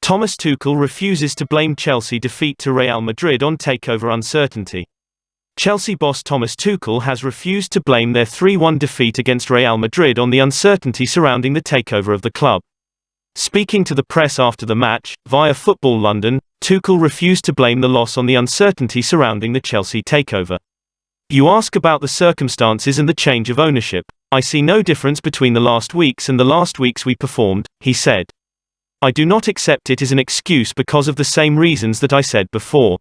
Thomas Tuchel refuses to blame Chelsea defeat to Real Madrid on takeover uncertainty. Chelsea boss Thomas Tuchel has refused to blame their 3-1 defeat against Real Madrid on the uncertainty surrounding the takeover of the club. Speaking to the press after the match, via Football London, Tuchel refused to blame the loss on the uncertainty surrounding the Chelsea takeover. "You ask about the circumstances and the change of ownership. I see no difference between the last weeks and the last weeks we performed," he said. "I do not accept it as an excuse because of the same reasons that I said before.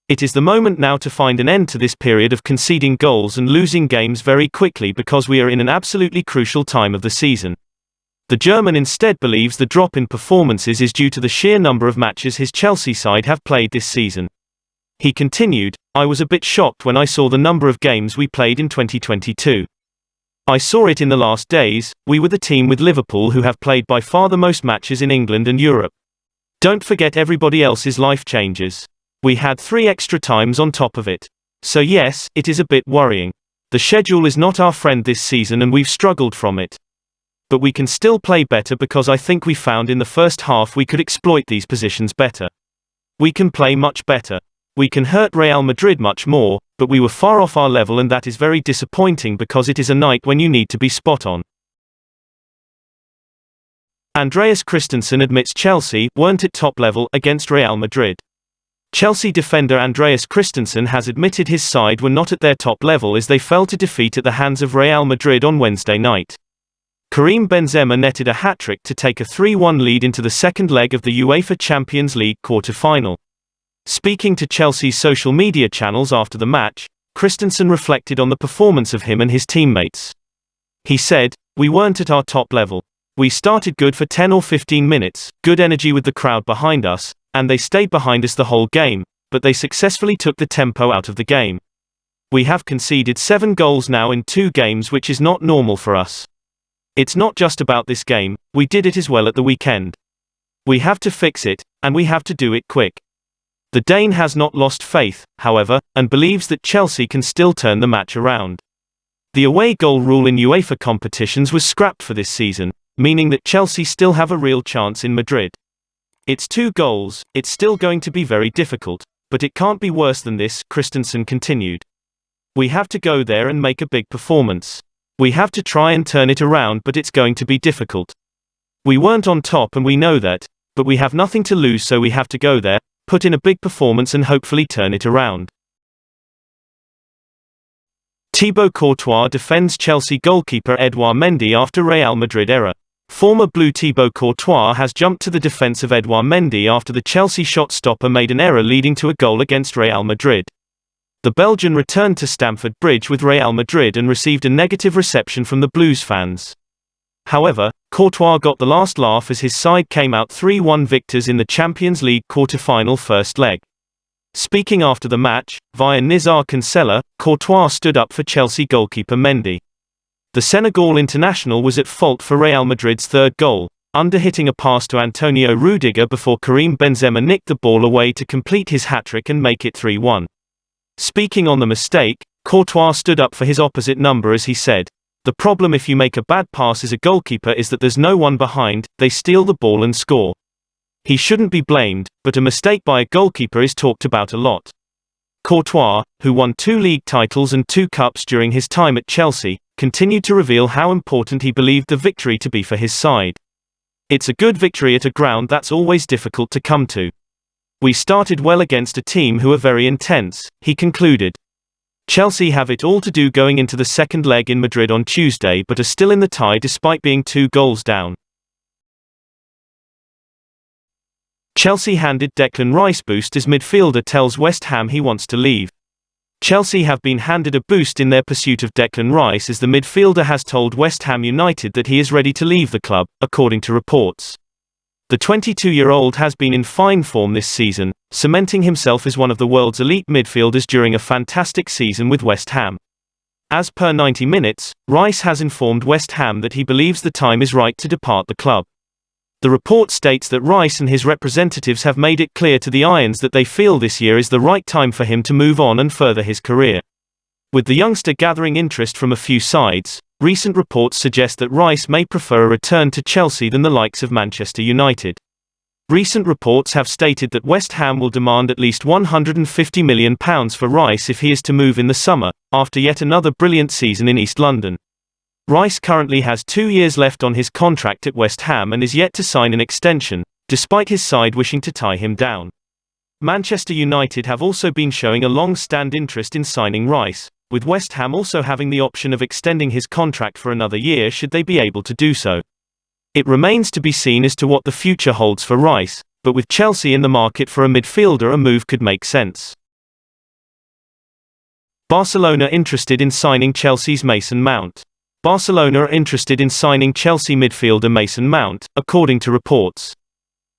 It is the moment now to find an end to this period of conceding goals and losing games very quickly because we are in an absolutely crucial time of the season." The German instead believes the drop in performances is due to the sheer number of matches his Chelsea side have played this season. He continued, "I was a bit shocked when I saw the number of games we played in 2022. I saw it in the last days. We were the team with Liverpool who have played by far the most matches in England and Europe. Don't forget everybody else's life changes. We had 3 extra times on top of it. So yes, it is a bit worrying. The schedule is not our friend this season and we've struggled from it. But we can still play better because I think we found in the first half we could exploit these positions better. We can play much better. We can hurt Real Madrid much more, but we were far off our level and that is very disappointing because it is a night when you need to be spot on." Andreas Christensen admits Chelsea weren't at top level against Real Madrid. Chelsea defender Andreas Christensen has admitted his side were not at their top level as they fell to defeat at the hands of Real Madrid on Wednesday night. Karim Benzema netted a hat-trick to take a 3-1 lead into the second leg of the UEFA Champions League quarter-final. Speaking to Chelsea's social media channels after the match, Christensen reflected on the performance of him and his teammates. He said, "We weren't at our top level. We started good for 10 or 15 minutes, good energy with the crowd behind us, and they stayed behind us the whole game, but they successfully took the tempo out of the game. We have conceded 7 goals now in 2 games, which is not normal for us. It's not just about this game, we did it as well at the weekend. We have to fix it, and we have to do it quick." The Dane has not lost faith, however, and believes that Chelsea can still turn the match around. The away goal rule in UEFA competitions was scrapped for this season, meaning that Chelsea still have a real chance in Madrid. "It's 2 goals, it's still going to be very difficult, but it can't be worse than this," Christensen continued. "We have to go there and make a big performance. We have to try and turn it around, but it's going to be difficult. We weren't on top and we know that, but we have nothing to lose, so we have to go there, put in a big performance and hopefully turn it around." Thibaut Courtois defends Chelsea goalkeeper Edouard Mendy after Real Madrid error. Former Blue Thibaut Courtois has jumped to the defense of Edouard Mendy after the Chelsea shot stopper made an error leading to a goal against Real Madrid. The Belgian returned to Stamford Bridge with Real Madrid and received a negative reception from the Blues fans. However, Courtois got the last laugh as his side came out 3-1 victors in the Champions League quarter-final first leg. Speaking after the match, via Nizar Cancela, Courtois stood up for Chelsea goalkeeper Mendy. The Senegal international was at fault for Real Madrid's 3rd goal, underhitting a pass to Antonio Rudiger before Karim Benzema nicked the ball away to complete his hat-trick and make it 3-1. Speaking on the mistake, Courtois stood up for his opposite number as he said, "The problem if you make a bad pass as a goalkeeper is that there's no one behind, they steal the ball and score. He shouldn't be blamed, but a mistake by a goalkeeper is talked about a lot." Courtois, who won 2 league titles and 2 cups during his time at Chelsea, continued to reveal how important he believed the victory to be for his side. "It's a good victory at a ground that's always difficult to come to. We started well against a team who are very intense," he concluded. Chelsea have it all to do going into the second leg in Madrid on Tuesday but are still in the tie despite being 2 goals down. Chelsea handed Declan Rice boost as midfielder tells West Ham he wants to leave. Chelsea have been handed a boost in their pursuit of Declan Rice as the midfielder has told West Ham United that he is ready to leave the club, according to reports. The 22-year-old has been in fine form this season, cementing himself as one of the world's elite midfielders during a fantastic season with West Ham. As per 90 Minutes, Rice has informed West Ham that he believes the time is right to depart the club. The report states that Rice and his representatives have made it clear to the Irons that they feel this year is the right time for him to move on and further his career. With the youngster gathering interest from a few sides, recent reports suggest that Rice may prefer a return to Chelsea than the likes of Manchester United. Recent reports have stated that West Ham will demand at least £150 million for Rice if he is to move in the summer, after yet another brilliant season in East London. Rice currently has 2 years left on his contract at West Ham and is yet to sign an extension, despite his side wishing to tie him down. Manchester United have also been showing a long-stand interest in signing Rice, with West Ham also having the option of extending his contract for another year should they be able to do so. It remains to be seen as to what the future holds for Rice, but with Chelsea in the market for a midfielder, a move could make sense. Barcelona interested in signing Chelsea's Mason Mount. Barcelona are interested in signing Chelsea midfielder Mason Mount, according to reports.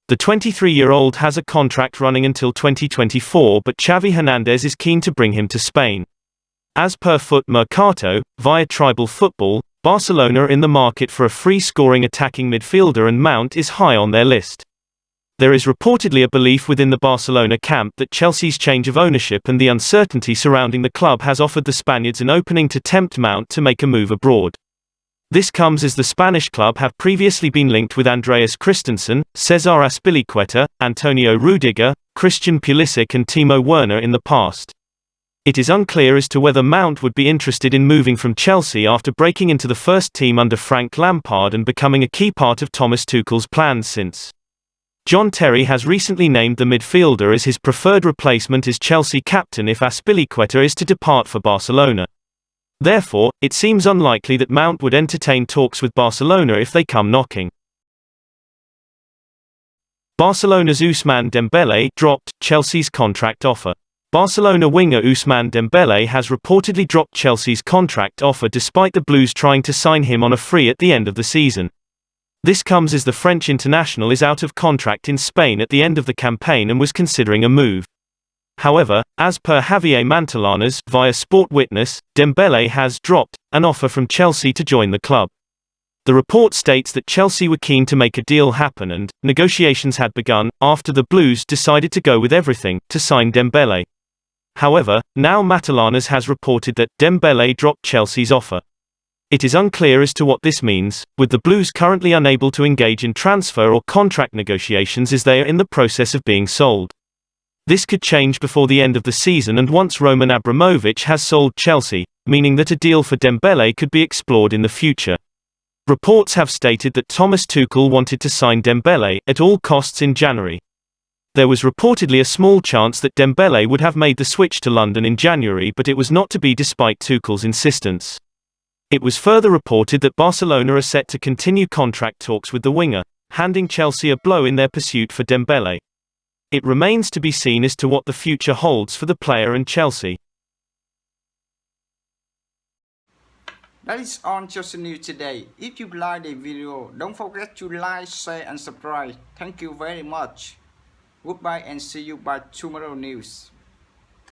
The 23-year-old has a contract running until 2024, but Xavi Hernandez is keen to bring him to Spain. As per Foot Mercato, via Tribal Football, Barcelona are in the market for a free-scoring attacking midfielder and Mount is high on their list. There is reportedly a belief within the Barcelona camp that Chelsea's change of ownership and the uncertainty surrounding the club has offered the Spaniards an opening to tempt Mount to make a move abroad. This comes as the Spanish club have previously been linked with Andreas Christensen, Cesar Azpilicueta, Antonio Rudiger, Christian Pulisic and Timo Werner in the past. It is unclear as to whether Mount would be interested in moving from Chelsea after breaking into the first team under Frank Lampard and becoming a key part of Thomas Tuchel's plans since. John Terry has recently named the midfielder as his preferred replacement as Chelsea captain if Azpilicueta is to depart for Barcelona. Therefore, it seems unlikely that Mount would entertain talks with Barcelona if they come knocking. Barcelona's Ousmane Dembele dropped Chelsea's contract offer. Barcelona winger Ousmane Dembele has reportedly dropped Chelsea's contract offer despite the Blues trying to sign him on a free at the end of the season. This comes as the French international is out of contract in Spain at the end of the campaign and was considering a move. However, as per Javier Mantellanas via Sport Witness, Dembele has dropped an offer from Chelsea to join the club. The report states that Chelsea were keen to make a deal happen and negotiations had begun after the Blues decided to go with everything to sign Dembele. However, now Matellanas has reported that Dembele dropped Chelsea's offer. It is unclear as to what this means, with the Blues currently unable to engage in transfer or contract negotiations as they are in the process of being sold. This could change before the end of the season and once Roman Abramovich has sold Chelsea, meaning that a deal for Dembele could be explored in the future. Reports have stated that Thomas Tuchel wanted to sign Dembele at all costs in January. There was reportedly a small chance that Dembele would have made the switch to London in January, but it was not to be despite Tuchel's insistence. It was further reported that Barcelona are set to continue contract talks with the winger, handing Chelsea a blow in their pursuit for Dembele. It remains to be seen as to what the future holds for the player and Chelsea. That is on Chelsea News today. If you like the video, don't forget to like, share and subscribe. Thank you very much. Goodbye and see you by tomorrow news.